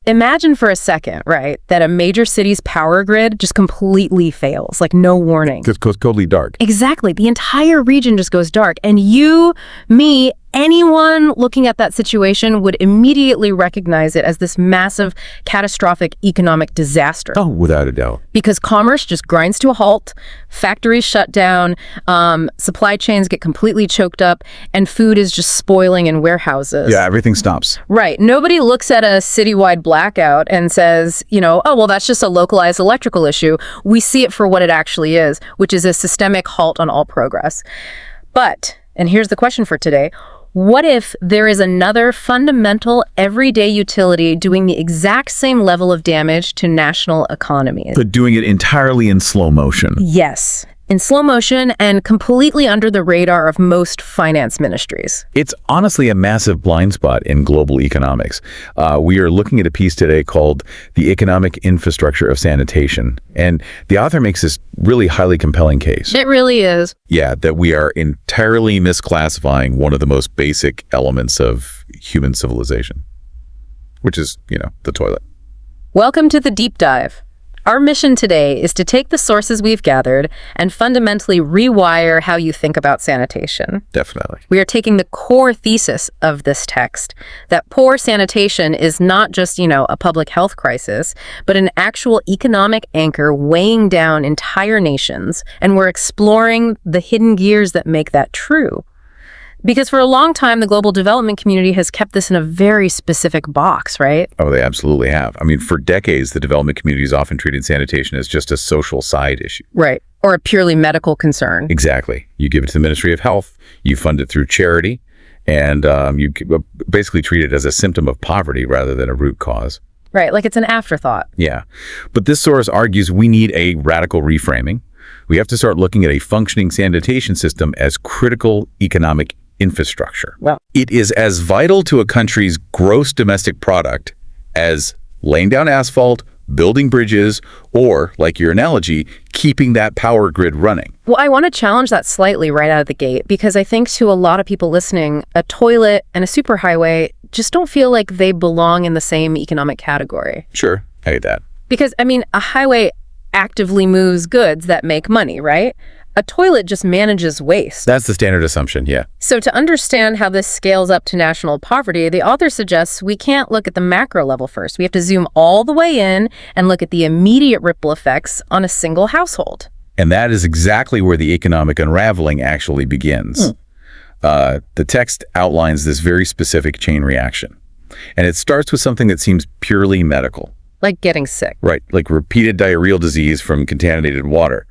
imagine for a second, right, that a major city's power grid just completely fails, like no warning. It goes totally dark. Exactly. The entire region just goes dark. And you, me, anyone looking at that situation would immediately recognize it as this massive, catastrophic economic disaster. Oh, without a doubt. Because commerce just grinds to a halt, factories shut down, supply chains get completely choked up, and food is just spoiling in warehouses. Yeah, everything stops. Right. Nobody looks at a citywide blackout and says, oh, well, that's just a localized electrical issue. We see it for what it actually is, which is a systemic halt on all progress. But, and here's the question for today, what if there is another fundamental everyday utility doing the exact same level of damage to national economies? But doing it entirely in slow motion. Yes, in slow motion and completely under the radar of most finance ministries. It's honestly a massive blind spot in global economics. We are looking at a piece today called The Economic Infrastructure of Sanitation. And the author makes this really highly compelling case. It really is. Yeah, that we are entirely misclassifying one of the most basic elements of human civilization, which is, the toilet. Welcome to the deep dive. Our mission today is to take the sources we've gathered and fundamentally rewire how you think about sanitation. Definitely. We are taking the core thesis of this text, that poor sanitation is not just, a public health crisis, but an actual economic anchor weighing down entire nations, and we're exploring the hidden gears that make that true. Because for a long time, the global development community has kept this in a very specific box, right? Oh, they absolutely have. I mean, for decades, the development community has often treated sanitation as just a social side issue. Right. Or a purely medical concern. Exactly. You give it to the Ministry of Health, you fund it through charity, and you basically treat it as a symptom of poverty rather than a root cause. Right, like it's an afterthought. Yeah. But this source argues we need a radical reframing. We have to start looking at a functioning sanitation system as critical economic infrastructure. Well, it is as vital to a country's gross domestic product as laying down asphalt, building bridges, or, like your analogy, keeping that power grid running. Well, I want to challenge that slightly right out of the gate, because I think to a lot of people listening, a toilet and a superhighway just don't feel like they belong in the same economic category. Sure, I get that. Because, a highway actively moves goods that make money, right? A toilet just manages waste. That's the standard assumption, yeah. So to understand how this scales up to national poverty, the author suggests we can't look at the macro level first. We have to zoom all the way in and look at the immediate ripple effects on a single household. And that is exactly where the economic unraveling actually begins. The text outlines this very specific chain reaction. And it starts with something that seems purely medical. Like getting sick. Right, like repeated diarrheal disease from contaminated water.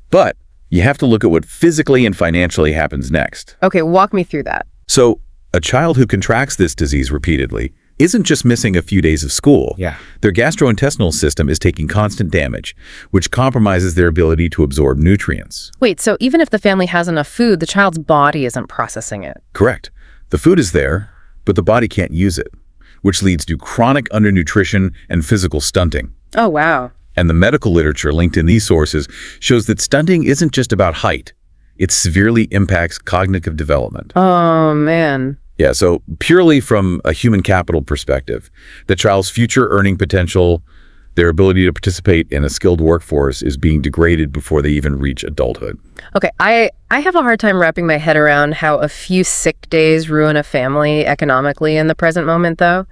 But you have to look at what physically and financially happens next. Okay, walk me through that. So a child who contracts this disease repeatedly isn't just missing a few days of school. Yeah. Their gastrointestinal system is taking constant damage, which compromises their ability to absorb nutrients. Wait, so even if the family has enough food, the child's body isn't processing it? Correct. The food is there, but the body can't use it, which leads to chronic undernutrition and physical stunting. Oh, wow. And the medical literature linked in these sources shows that stunting isn't just about height. It severely impacts cognitive development. Oh, man. Yeah, so purely from a human capital perspective, the child's future earning potential, their ability to participate in a skilled workforce is being degraded before they even reach adulthood. Okay, I have a hard time wrapping my head around how a few sick days ruin a family economically in the present moment, though.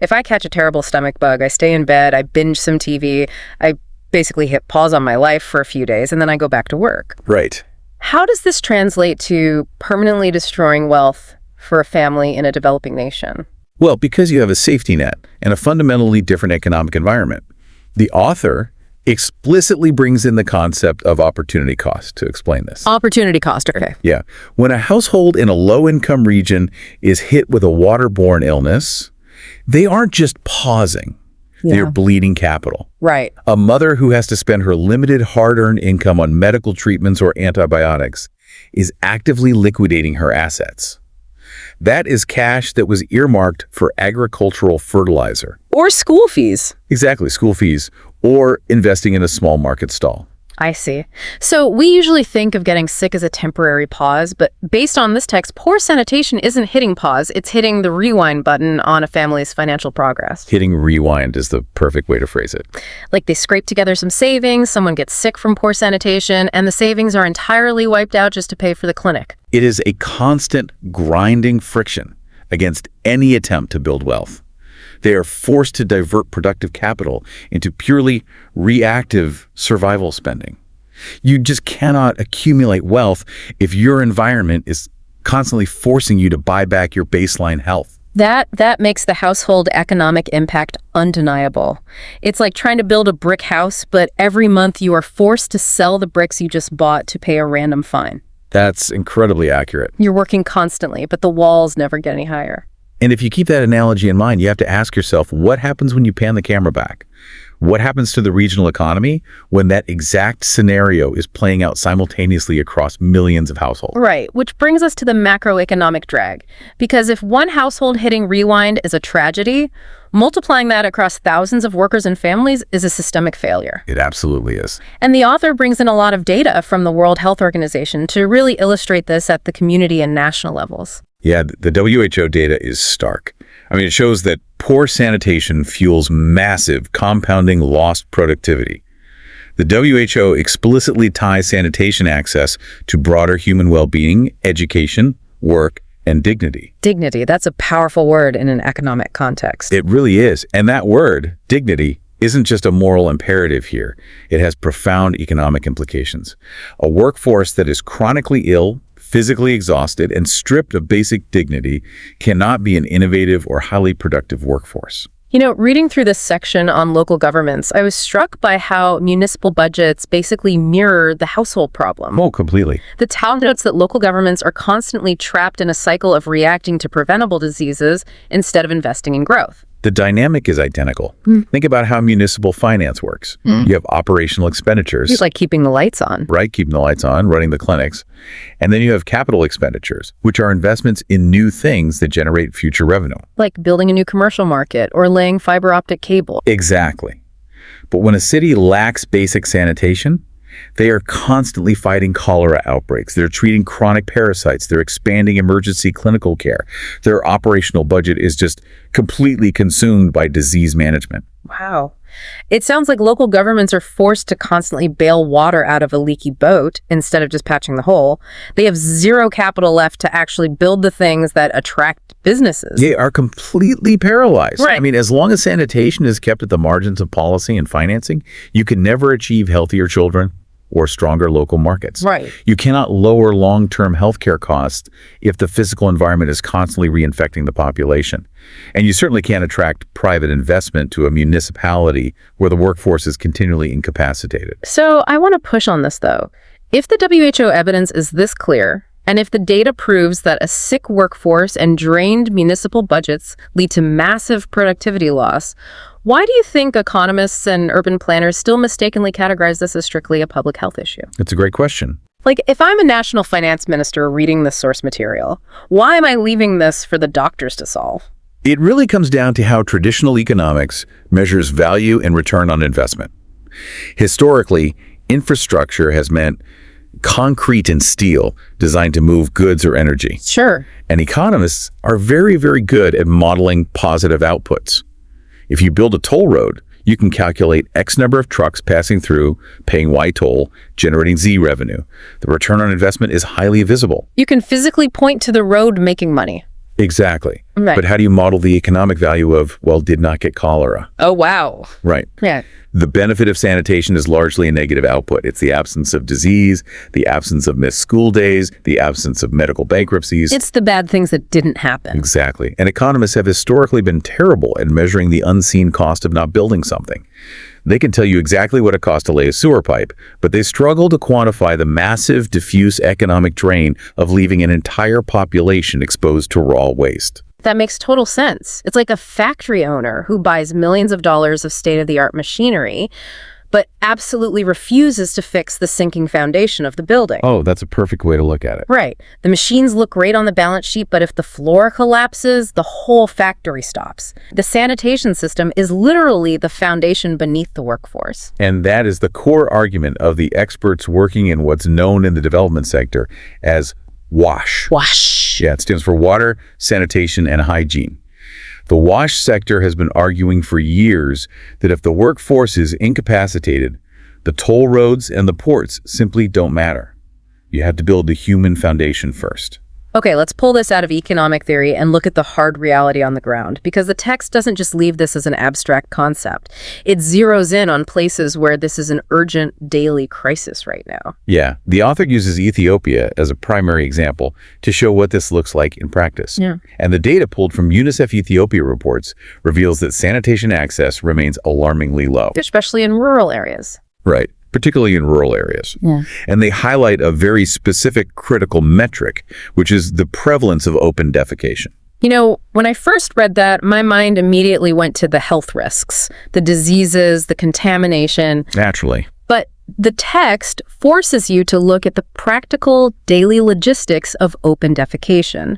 If I catch a terrible stomach bug, I stay in bed, I binge some TV, I basically hit pause on my life for a few days, and then I go back to work. Right. How does this translate to permanently destroying wealth for a family in a developing nation? Well, because you have a safety net and a fundamentally different economic environment. The author explicitly brings in the concept of opportunity cost to explain this. Opportunity cost, okay. Yeah. When a household in a low-income region is hit with a waterborne illness, they aren't just pausing. Yeah. They're bleeding capital. Right. A mother who has to spend her limited hard-earned income on medical treatments or antibiotics is actively liquidating her assets. That is cash that was earmarked for agricultural fertilizer. Or school fees. Exactly, school fees, or investing in a small market stall. I see. So we usually think of getting sick as a temporary pause, but based on this text, poor sanitation isn't hitting pause, it's hitting the rewind button on a family's financial progress. Hitting rewind is the perfect way to phrase it. Like they scrape together some savings, someone gets sick from poor sanitation, and the savings are entirely wiped out just to pay for the clinic. It is a constant grinding friction against any attempt to build wealth. They are forced to divert productive capital into purely reactive survival spending. You just cannot accumulate wealth if your environment is constantly forcing you to buy back your baseline health. That makes the household economic impact undeniable. It's like trying to build a brick house, but every month you are forced to sell the bricks you just bought to pay a random fine. That's incredibly accurate. You're working constantly, but the walls never get any higher. And if you keep that analogy in mind, you have to ask yourself, what happens when you pan the camera back? What happens to the regional economy when that exact scenario is playing out simultaneously across millions of households? Right, which brings us to the macroeconomic drag. Because if one household hitting rewind is a tragedy, multiplying that across thousands of workers and families is a systemic failure. It absolutely is. And the author brings in a lot of data from the World Health Organization to really illustrate this at the community and national levels. Yeah, the WHO data is stark. I mean, it shows that poor sanitation fuels massive compounding lost productivity. The WHO explicitly ties sanitation access to broader human well-being, education, work, and dignity. Dignity, that's a powerful word in an economic context. It really is. And that word, dignity, isn't just a moral imperative here. It has profound economic implications. A workforce that is chronically ill, physically exhausted, and stripped of basic dignity cannot be an innovative or highly productive workforce. You know, reading through this section on local governments, I was struck by how municipal budgets basically mirror the household problem. Oh, completely. The town notes that local governments are constantly trapped in a cycle of reacting to preventable diseases instead of investing in growth. The dynamic is identical. Think about how municipal finance works. You have operational expenditures. It's like keeping the lights on. Right, keeping the lights on, running the clinics. And then you have capital expenditures, which are investments in new things that generate future revenue. Like building a new commercial market or laying fiber optic cable. Exactly. But when a city lacks basic sanitation, they are constantly fighting cholera outbreaks. They're treating chronic parasites. They're expanding emergency clinical care. Their operational budget is just completely consumed by disease management. Wow. It sounds like local governments are forced to constantly bail water out of a leaky boat instead of just patching the hole. They have zero capital left to actually build the things that attract businesses. They are completely paralyzed. Right. I mean, as long as sanitation is kept at the margins of policy and financing, you can never achieve healthier children or stronger local markets. Right. You cannot lower long-term healthcare costs if the physical environment is constantly reinfecting the population. And you certainly can't attract private investment to a municipality where the workforce is continually incapacitated. So I want to push on this, though. If the WHO evidence is this clear, and if the data proves that a sick workforce and drained municipal budgets lead to massive productivity loss, why do you think economists and urban planners still mistakenly categorize this as strictly a public health issue? It's a great question. Like, if I'm a national finance minister reading this source material, why am I leaving this for the doctors to solve? It really comes down to how traditional economics measures value and return on investment. Historically, infrastructure has meant concrete and steel designed to move goods or energy. Sure. And economists are very, very good at modeling positive outputs. If you build a toll road, you can calculate X number of trucks passing through, paying Y toll, generating Z revenue. The return on investment is highly visible. You can physically point to the road making money. Exactly. Right. But how do you model the economic value of, well, did not get cholera? Oh, wow. Right. Yeah. The benefit of sanitation is largely a negative output. It's the absence of disease, the absence of missed school days, the absence of medical bankruptcies. It's the bad things that didn't happen. Exactly. And economists have historically been terrible at measuring the unseen cost of not building something. They can tell you exactly what it costs to lay a sewer pipe, but they struggle to quantify the massive, diffuse economic drain of leaving an entire population exposed to raw waste. That makes total sense. It's like a factory owner who buys millions of dollars of state-of-the-art machinery, but absolutely refuses to fix the sinking foundation of the building. Oh, that's a perfect way to look at it. Right. The machines look great on the balance sheet, but if the floor collapses, the whole factory stops. The sanitation system is literally the foundation beneath the workforce. And that is the core argument of the experts working in what's known in the development sector as WASH. WASH. Yeah, it stands for Water, Sanitation, and Hygiene. The WASH sector has been arguing for years that if the workforce is incapacitated, the toll roads and the ports simply don't matter. You have to build the human foundation first. Okay, let's pull this out of economic theory and look at the hard reality on the ground, because the text doesn't just leave this as an abstract concept. It zeroes in on places where this is an urgent daily crisis right now. Yeah, the author uses Ethiopia as a primary example to show what this looks like in practice. Yeah. And the data pulled from UNICEF Ethiopia reports reveals that sanitation access remains alarmingly low. Especially in rural areas. Right, particularly in rural areas. Yeah. And they highlight a very specific critical metric, which is the prevalence of open defecation. You know, when I first read that, my mind immediately went to the health risks, the diseases, the contamination. Naturally. But the text forces you to look at the practical daily logistics of open defecation.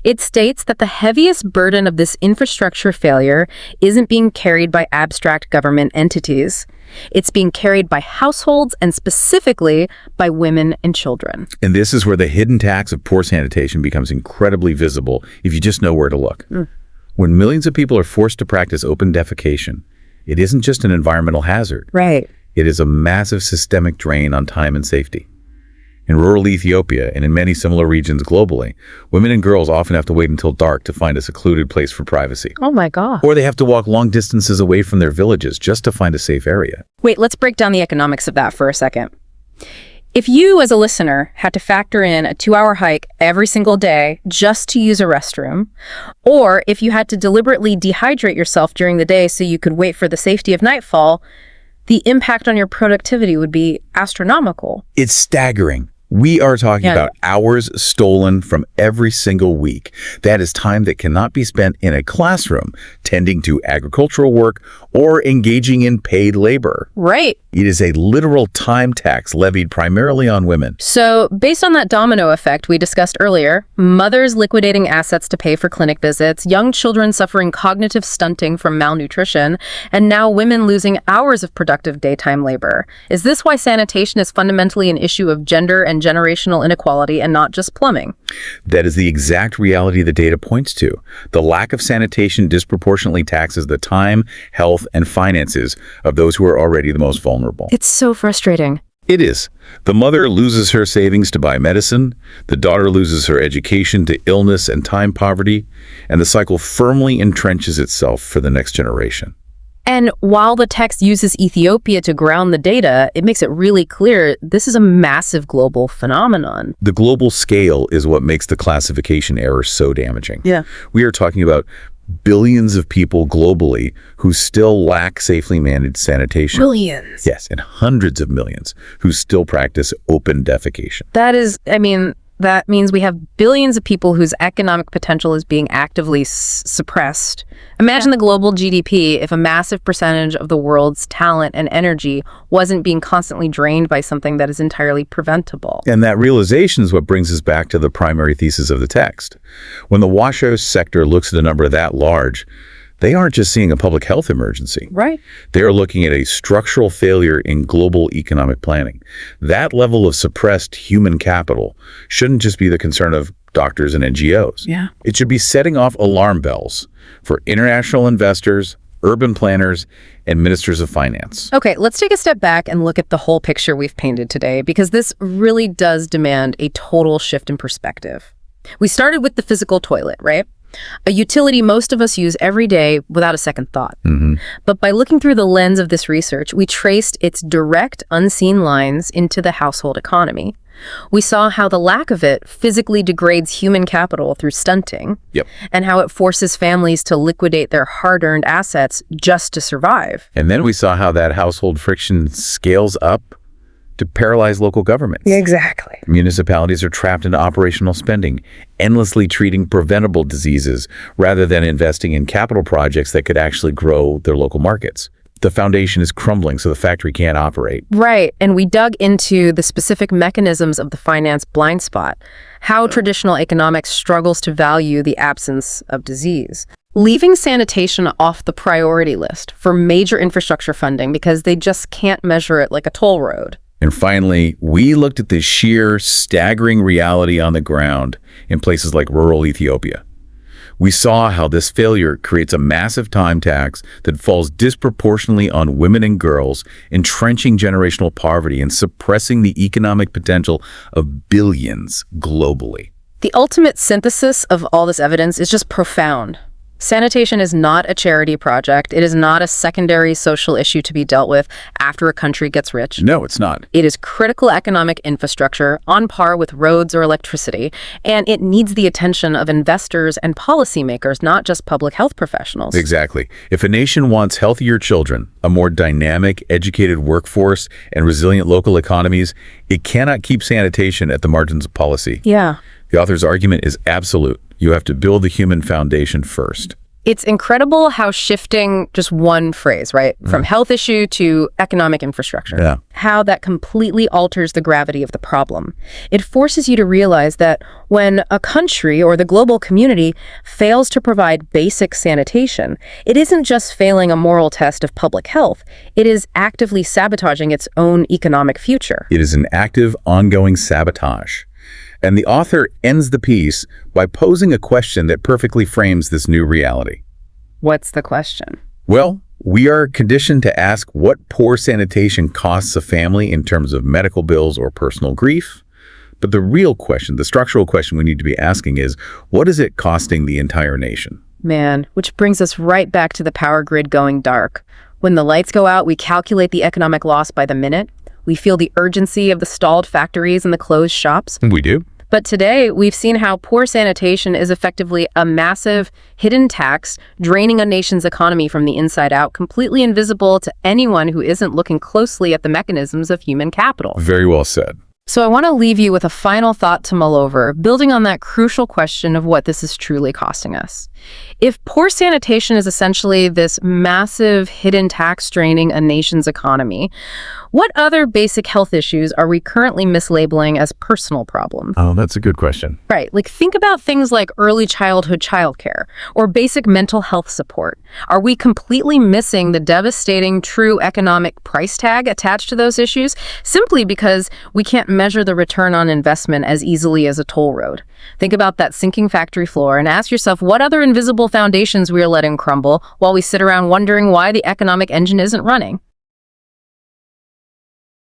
It states that the heaviest burden of this infrastructure failure isn't being carried by abstract government entities. It's being carried by households and specifically by women and children. And this is where the hidden tax of poor sanitation becomes incredibly visible if you just know where to look. When millions of people are forced to practice open defecation, it isn't just an environmental hazard. Right. It is a massive systemic drain on time and safety. In rural Ethiopia and in many similar regions globally, women and girls often have to wait until dark to find a secluded place for privacy. Oh my God. Or they have to walk long distances away from their villages just to find a safe area. Wait, let's break down the economics of that for a second. If you, as a listener, had to factor in a 2-hour hike every single day just to use a restroom, or if you had to deliberately dehydrate yourself during the day so you could wait for the safety of nightfall, the impact on your productivity would be astronomical. It's staggering. We are talking about hours stolen from every single week. That is time that cannot be spent in a classroom, tending to agricultural work, or engaging in paid labor. Right. It is a literal time tax levied primarily on women. So, based on that domino effect we discussed earlier, mothers liquidating assets to pay for clinic visits, young children suffering cognitive stunting from malnutrition, and now women losing hours of productive daytime labor. Is this why sanitation is fundamentally an issue of gender and generational inequality and not just plumbing? That is the exact reality the data points to. The lack of sanitation disproportionately taxes the time, health, and finances of those who are already the most vulnerable. It's so frustrating. It is. The mother loses her savings to buy medicine, the daughter loses her education to illness and time poverty, and the cycle firmly entrenches itself for the next generation. And while the text uses Ethiopia to ground the data, it makes it really clear this is a massive global phenomenon. The global scale is what makes the classification error so damaging. Yeah. We are talking about billions of people globally who still lack safely managed sanitation. Billions. Yes, and hundreds of millions who still practice open defecation. That means we have billions of people whose economic potential is being actively suppressed. Imagine the global GDP if a massive percentage of the world's talent and energy wasn't being constantly drained by something that is entirely preventable. And that realization is what brings us back to the primary thesis of the text. When the washout sector looks at a number that large, they aren't just seeing a public health emergency. Right. They are looking at a structural failure in global economic planning. That level of suppressed human capital shouldn't just be the concern of doctors and NGOs. Yeah. It should be setting off alarm bells for international investors, urban planners, and ministers of finance. Okay, let's take a step back and look at the whole picture we've painted today, because this really does demand a total shift in perspective. We started with the physical toilet, right? A utility most of us use every day without a second thought. But by looking through the lens of this research, we traced its direct, unseen lines into the household economy. We saw how the lack of it physically degrades human capital through stunting, and how it forces families to liquidate their hard-earned assets just to survive. And then we saw how that household friction scales up to paralyze local governments. Exactly. Municipalities are trapped into operational spending, endlessly treating preventable diseases rather than investing in capital projects that could actually grow their local markets. The foundation is crumbling, so the factory can't operate. Right, and we dug into the specific mechanisms of the finance blind spot, how traditional economics struggles to value the absence of disease, leaving sanitation off the priority list for major infrastructure funding because they just can't measure it like a toll road. And finally, we looked at the sheer, staggering reality on the ground in places like rural Ethiopia. We saw how this failure creates a massive time tax that falls disproportionately on women and girls, entrenching generational poverty and suppressing the economic potential of billions globally. The ultimate synthesis of all this evidence is just profound. Sanitation is not a charity project. It is not a secondary social issue to be dealt with after a country gets rich. No, it's not. It is critical economic infrastructure on par with roads or electricity, and it needs the attention of investors and policymakers, not just public health professionals. Exactly. If a nation wants healthier children, a more dynamic, educated workforce, and resilient local economies, it cannot keep sanitation at the margins of policy. Yeah. The author's argument is absolute. You have to build the human foundation first. It's incredible how shifting just one phrase, right, from health issue to economic infrastructure, how that completely alters the gravity of the problem. It forces you to realize that when a country or the global community fails to provide basic sanitation, it isn't just failing a moral test of public health. It is actively sabotaging its own economic future. It is an active, ongoing sabotage. And the author ends the piece by posing a question that perfectly frames this new reality. What's the question? Well, we are conditioned to ask what poor sanitation costs a family in terms of medical bills or personal grief. But the real question, the structural question we need to be asking is, what is it costing the entire nation? Man, which brings us right back to the power grid going dark. When the lights go out, we calculate the economic loss by the minute. We feel the urgency of the stalled factories and the closed shops. We do. But today, we've seen how poor sanitation is effectively a massive, hidden tax, draining a nation's economy from the inside out, completely invisible to anyone who isn't looking closely at the mechanisms of human capital. Very well said. So I want to leave you with a final thought to mull over, building on that crucial question of what this is truly costing us. If poor sanitation is essentially this massive hidden tax draining a nation's economy, what other basic health issues are we currently mislabeling as personal problems? Oh, that's a good question. Right, like think about things like early childhood childcare or basic mental health support. Are we completely missing the devastating true economic price tag attached to those issues simply because we can't measure the return on investment as easily as a toll road? Think about that sinking factory floor and ask yourself what other invisible foundations we are letting crumble while we sit around wondering why the economic engine isn't running.